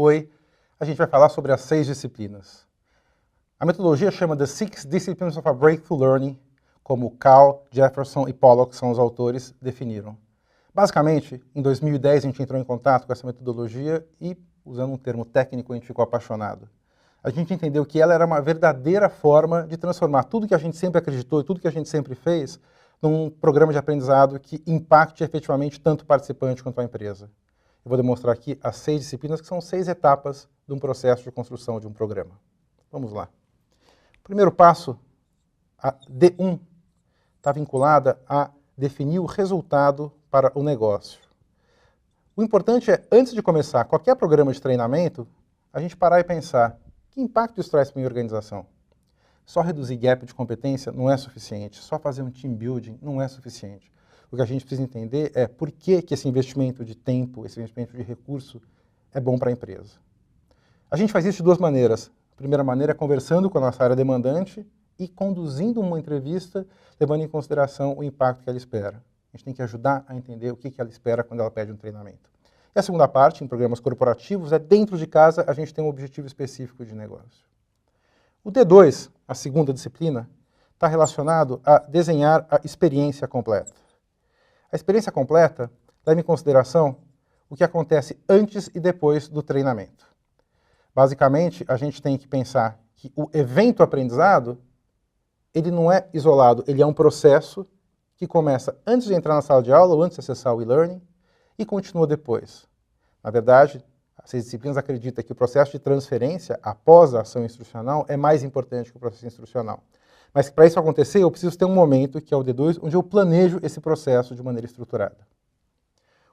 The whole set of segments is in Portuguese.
Oi, a gente vai falar sobre as 6 disciplinas. A metodologia chama The Six Disciplines of a Breakthrough Learning, como Cal, Jefferson e Pollock, que são os autores, definiram. Basicamente, em 2010 a gente entrou em contato com essa metodologia e, usando um termo técnico, a gente ficou apaixonado. A gente entendeu que ela era uma verdadeira forma de transformar tudo que a gente sempre acreditou e tudo que a gente sempre fez num programa de aprendizado que impacte efetivamente tanto o participante quanto a empresa. Eu vou demonstrar aqui as 6 disciplinas, que são 6 etapas de um processo de construção de um programa. Vamos lá. O primeiro passo, a D1, está vinculada a definir o resultado para o negócio. O importante é, antes de começar qualquer programa de treinamento, a gente parar e pensar: que impacto isso traz para a minha organização? Só reduzir gap de competência não é suficiente, só fazer um team building não é suficiente. O que a gente precisa entender é por que esse investimento de tempo, esse investimento de recurso é bom para a empresa. A gente faz isso de 2 maneiras. A primeira maneira é conversando com a nossa área demandante e conduzindo uma entrevista, levando em consideração o impacto que ela espera. A gente tem que ajudar a entender o que ela espera quando ela pede um treinamento. E a segunda parte, em programas corporativos, é dentro de casa a gente tem um objetivo específico de negócio. O D2, a segunda disciplina, está relacionado a desenhar a experiência completa. A experiência completa leva em consideração o que acontece antes e depois do treinamento. Basicamente, a gente tem que pensar que o evento aprendizado, ele não é isolado, ele é um processo que começa antes de entrar na sala de aula ou antes de acessar o e-learning e continua depois. Na verdade, as 6 disciplinas acreditam que o processo de transferência após a ação instrucional é mais importante que o processo instrucional. Mas para isso acontecer, eu preciso ter um momento, que é o D2, onde eu planejo esse processo de maneira estruturada.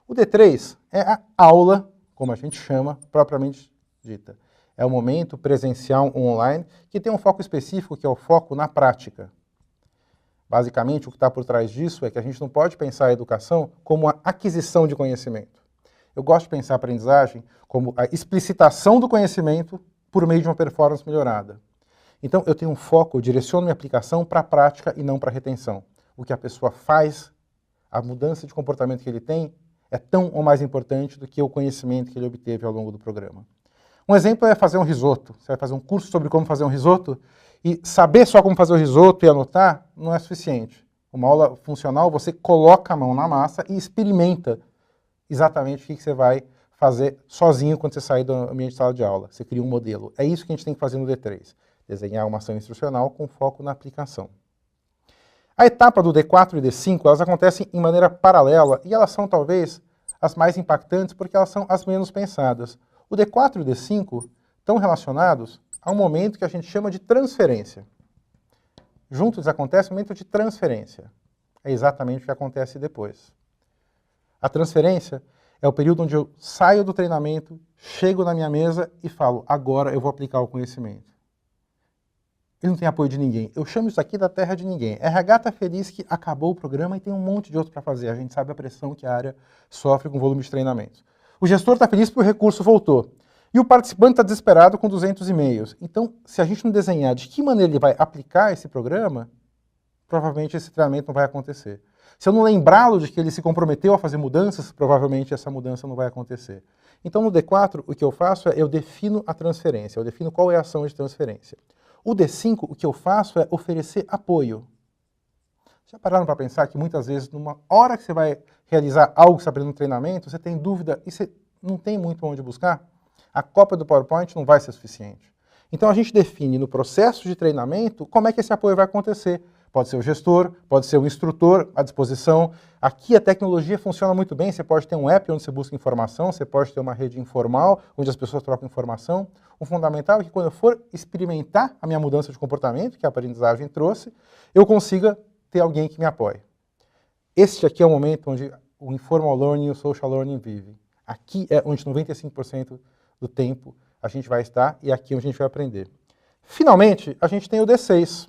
O D3 é a aula, como a gente chama, propriamente dita. É o momento presencial ou online, que tem um foco específico, que é o foco na prática. Basicamente, o que está por trás disso é que a gente não pode pensar a educação como a aquisição de conhecimento. Eu gosto de pensar a aprendizagem como a explicitação do conhecimento por meio de uma performance melhorada. Então, eu tenho um foco, eu direciono minha aplicação para a prática e não para a retenção. O que a pessoa faz, a mudança de comportamento que ele tem, é tão ou mais importante do que o conhecimento que ele obteve ao longo do programa. Um exemplo é fazer um risoto. Você vai fazer um curso sobre como fazer um risoto e saber só como fazer o risoto e anotar não é suficiente. Uma aula funcional, você coloca a mão na massa e experimenta exatamente o que você vai fazer sozinho quando você sair do ambiente de sala de aula. Você cria um modelo. É isso que a gente tem que fazer no D3. Desenhar uma ação instrucional com foco na aplicação. A etapa do D4 e D5, elas acontecem em maneira paralela e elas são talvez as mais impactantes porque elas são as menos pensadas. O D4 e o D5 estão relacionados a um momento que a gente chama de transferência. Juntos acontece um momento de transferência. É exatamente o que acontece depois. A transferência é o período onde eu saio do treinamento, chego na minha mesa e falo: agora eu vou aplicar o conhecimento. Ele não tem apoio de ninguém. Eu chamo isso aqui da terra de ninguém. RH está feliz que acabou o programa e tem um monte de outro para fazer. A gente sabe a pressão que a área sofre com o volume de treinamentos. O gestor está feliz porque o recurso voltou. E o participante está desesperado com 200 e-mails. Então, se a gente não desenhar de que maneira ele vai aplicar esse programa, provavelmente esse treinamento não vai acontecer. Se eu não lembrá-lo de que ele se comprometeu a fazer mudanças, provavelmente essa mudança não vai acontecer. Então, no D4, o que eu faço é eu defino a transferência, eu defino qual é a ação de transferência. O D5, o que eu faço é oferecer apoio. Já pararam para pensar que muitas vezes, numa hora que você vai realizar algo que você está aprendendo no treinamento, você tem dúvida e você não tem muito onde buscar? A cópia do PowerPoint não vai ser suficiente. Então a gente define no processo de treinamento como é que esse apoio vai acontecer. Pode ser o gestor, pode ser o instrutor à disposição. Aqui a tecnologia funciona muito bem, você pode ter um app onde você busca informação, você pode ter uma rede informal, onde as pessoas trocam informação. O fundamental é que quando eu for experimentar a minha mudança de comportamento, que a aprendizagem trouxe, eu consiga ter alguém que me apoie. Este aqui é o momento onde o informal learning e o social learning vivem. Aqui é onde 95% do tempo a gente vai estar e aqui é onde a gente vai aprender. Finalmente, a gente tem o D6.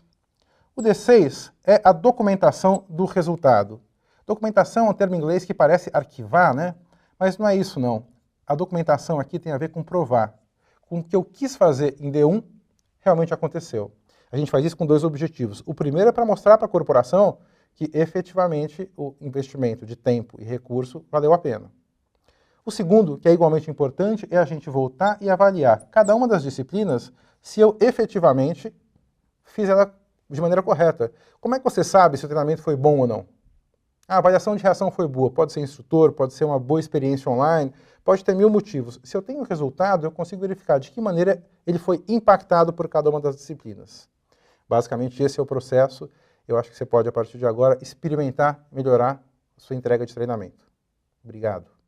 O D6 é a documentação do resultado. Documentação é um termo em inglês que parece arquivar, né? Mas não é isso, não. A documentação aqui tem a ver com provar. Com o que eu quis fazer em D1, realmente aconteceu. A gente faz isso com 2 objetivos. O primeiro é para mostrar para a corporação que efetivamente o investimento de tempo e recurso valeu a pena. O segundo, que é igualmente importante, é a gente voltar e avaliar cada uma das disciplinas se eu efetivamente fiz ela de maneira correta. Como é que você sabe se o treinamento foi bom ou não? A avaliação de reação foi boa, pode ser instrutor, pode ser uma boa experiência online, pode ter 1000 motivos. Se eu tenho o resultado, eu consigo verificar de que maneira ele foi impactado por cada uma das disciplinas. Basicamente, esse é o processo. Eu acho que você pode, a partir de agora, experimentar melhorar a sua entrega de treinamento. Obrigado.